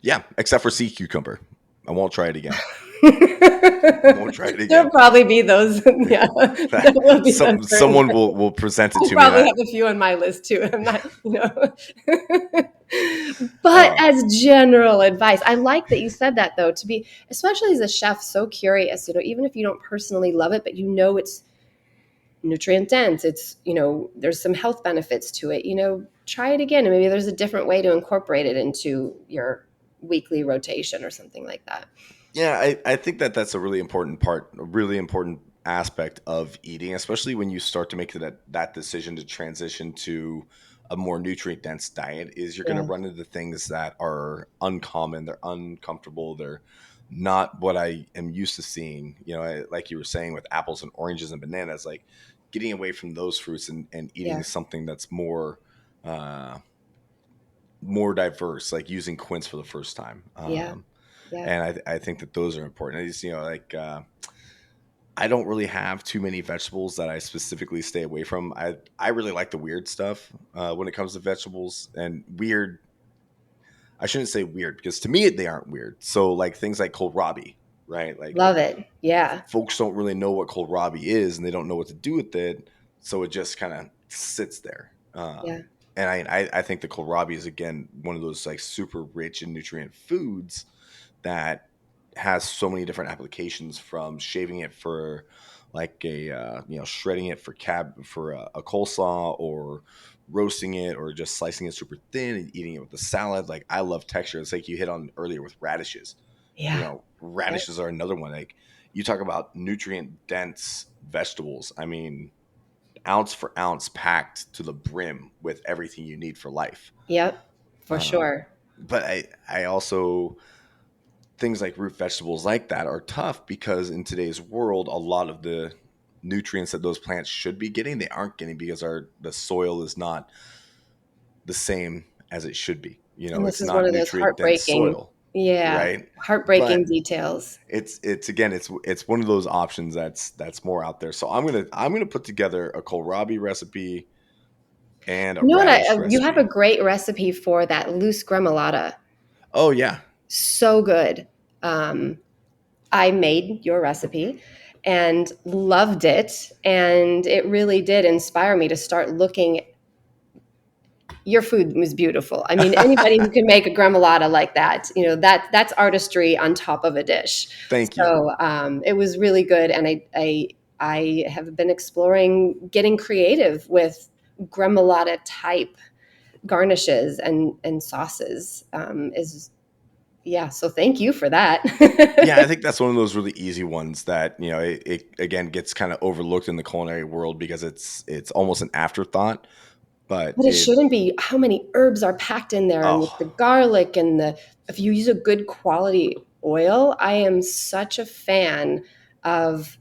yeah, except for sea cucumber, I won't try it again. Won't try it There'll again. probably be those. Yeah, that will be Someone uncertain. will present it I'll to me, and probably I have a few on my list too. I'm not. But oh as general advice, I like that you said that though, especially as a chef, so curious, even if you don't personally love it, but it's nutrient dense. It's, there's some health benefits to it. Try it again. And maybe there's a different way to incorporate it into your weekly rotation or something like that. Yeah, I think that that's a really important part, a really important aspect of eating, especially when you start to make that decision to transition to a more nutrient dense diet, is you're going to Yeah. run into things that are uncommon, they're uncomfortable, they're not what I am used to seeing. Like you were saying with apples and oranges and bananas, like getting away from those fruits and eating Yeah. something that's uh, more diverse, like using quince for the first time. Yeah. Yeah. And I think that those are important. I just, like I don't really have too many vegetables that I specifically stay away from. I really like the weird stuff when it comes to vegetables, and weird. I shouldn't say weird because to me they aren't weird. So like things like kohlrabi, right? Like Love it. Yeah. folks don't really know what kohlrabi is, and they don't know what to do with it, so it just kind of sits there. Yeah. And I think the kohlrabi is again one of those like super rich in nutrient foods that has so many different applications, from shaving it for like a shredding it for a coleslaw, or roasting it, or just slicing it super thin and eating it with a salad. Like I love texture. It's like you hit on earlier with radishes. Yeah. Yep. Radishes are another one. Like you talk about nutrient dense vegetables. I mean, ounce for ounce packed to the brim with everything you need for life. Yep. For Um, sure. but I also, things like root vegetables like that are tough because in today's world, a lot of the nutrients that those plants should be getting, they aren't getting because the soil is not the same as it should be. And this It's is one not of those nutrient dense heartbreaking, soil, yeah, right? heartbreaking But details. it's again, it's one of those options that's more out there. So I'm gonna put together a kohlrabi recipe and a You know what? radish You have a recipe. great recipe for that loose gremolata. Oh yeah, So good. Um, I made your recipe and loved it. And it really did inspire me to start looking. Your food was beautiful. I mean, anybody who can make a gremolata like that, that's artistry on top of a dish. thank you. So it was really good. And I have been exploring getting creative with gremolata type garnishes and sauces. Yeah. So thank you for that. Yeah, I think that's one of those really easy ones that it again gets kind of overlooked in the culinary world because it's almost an afterthought. But But it shouldn't be. How many herbs are packed in there, and with the oh garlic and if you use a good quality oil. I am such a fan of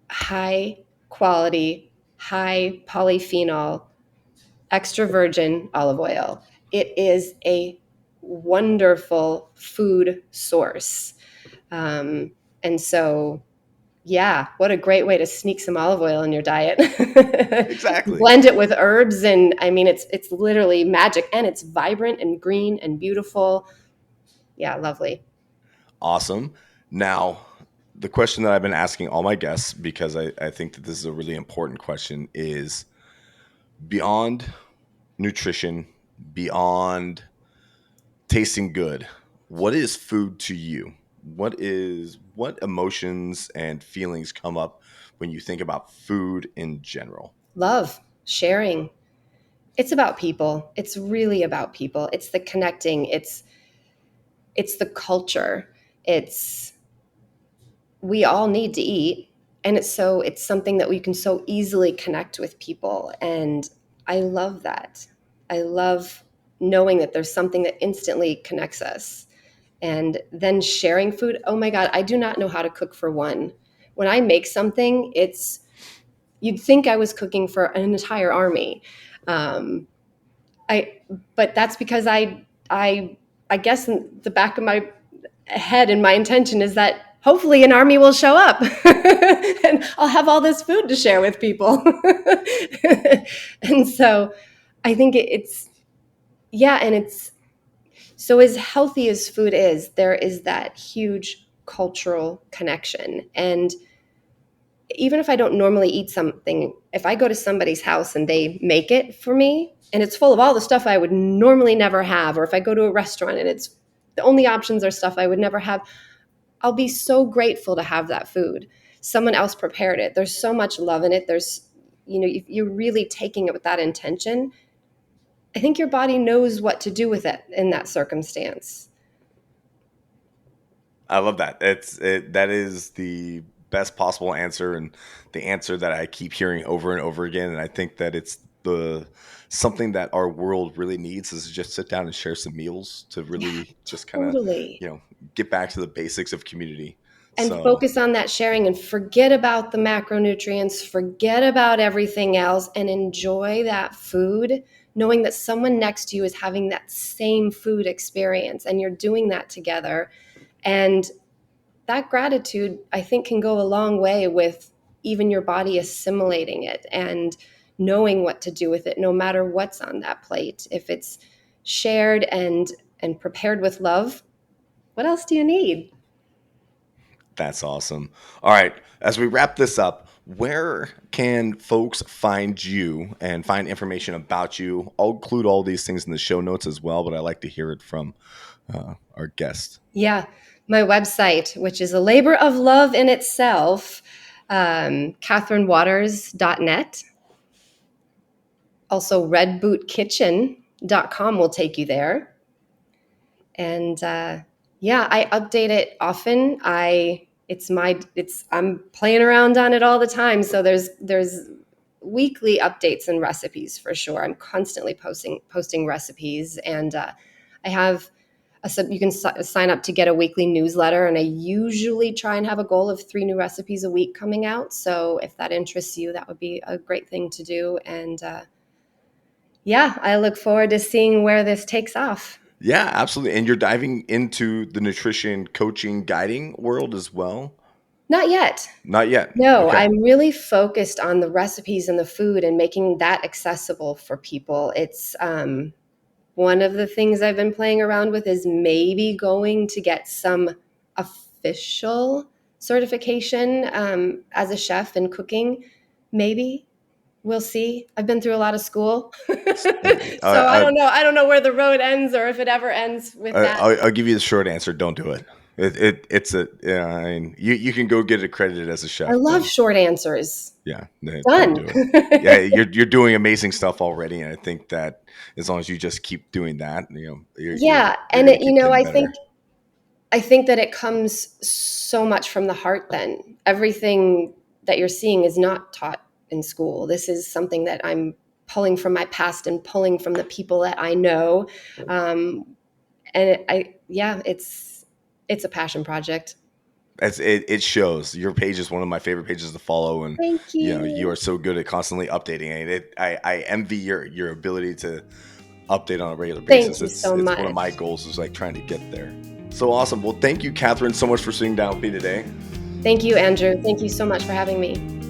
high quality, high polyphenol, extra virgin olive oil. It is a wonderful food source. Um, and so, yeah, what a great way to sneak some olive oil in your diet. exactly. Blend it with herbs, and I mean, it's literally magic, and it's vibrant and green and beautiful. Yeah, lovely. Awesome. Now, the question that I've been asking all my guests, because I think that this is a really important question, is beyond nutrition, beyond tasting good, what is food to you? What emotions and feelings come up when you think about food in general? Love, sharing. It's about people. It's really about people. It's the connecting. It's the culture. It's we all need to eat, and it's something that we can so easily connect with people, and I love that. I love knowing that there's something that instantly connects us. And then sharing food. Oh my god, I do not know how to cook for one. When I make something, it's you'd think I was cooking for an entire army. um, I but that's because I guess in the back of my head and my intention is that hopefully an army will show up and I'll have all this food to share with people. And so I think it's yeah, and it's so as healthy as food is, there is that huge cultural connection. And even if I don't normally eat something, if I go to somebody's house and they make it for me and it's full of all the stuff I would normally never have, or if I go to a restaurant and it's the only options are stuff I would never have, I'll be so grateful to have that food. someone else prepared it. There's so much love in it. There's, if you're really taking it with that intention, I think your body knows what to do with it in that circumstance. I love that. That is the best possible answer, and the answer that I keep hearing over and over again. And I think that it's the something that our world really needs is just sit down and share some meals to Yeah, really just kind of, totally. get back to the basics of community. And So focus on that sharing and forget about the macronutrients, forget about everything else, and enjoy that food, knowing that someone next to you is having that same food experience and you're doing that together. And that gratitude, I think, can go a long way with even your body assimilating it and knowing what to do with it, no matter what's on that plate. If it's shared and prepared with love, what else do you need? that's awesome. All right. As we wrap this up, where can folks find you and find information about you? I'll include all these things in the show notes as well, but I like to hear it from our guest. Yeah, my website, which is a labor of love in itself, KathrynWaters.net. Also, redbootkitchen.com will take you there. And yeah, I update it often. I'm playing around on it all the time. So there's weekly updates and recipes for sure. I'm constantly posting recipes, and I have you can sign up to get a weekly newsletter, and I usually try and have a goal of 3 new recipes a week coming out. So if that interests you, that would be a great thing to do. And yeah, I look forward to seeing where this takes off. Yeah, absolutely. And you're diving into the nutrition coaching guiding world as well? Not yet. Not yet. No, Okay. I'm really focused on the recipes and the food and making that accessible for people. It's one of the things I've been playing around with is maybe going to get some official certification as a chef in cooking. Maybe. We'll see. I've been through a lot of school. So I I, don't know. I don't know where the road ends or if it ever ends with that. I'll give you the short answer. Don't do it. It's a, yeah, I mean, you can go get accredited as a I chef, love but short answers. yeah, don't Done. do it. Yeah, you're doing amazing stuff already. And I think that as long as you just keep doing that, Yeah, you're and going to keep getting better. I think that it comes so much from the heart then. Everything that you're seeing is not taught in school. This is something that I'm pulling from my past and pulling from the people that I know. Yeah, it's a passion project. It shows. Your page is one of my favorite pages to follow, and Thank you are you. so good at constantly updating it. I envy your ability to update on a regular Thank basis. you so It's one of much. my goals is like trying to get there. So awesome. Well, thank you, Kathryn, so much for sitting down with me today. Thank you, Andrew. Thank you so much for having me.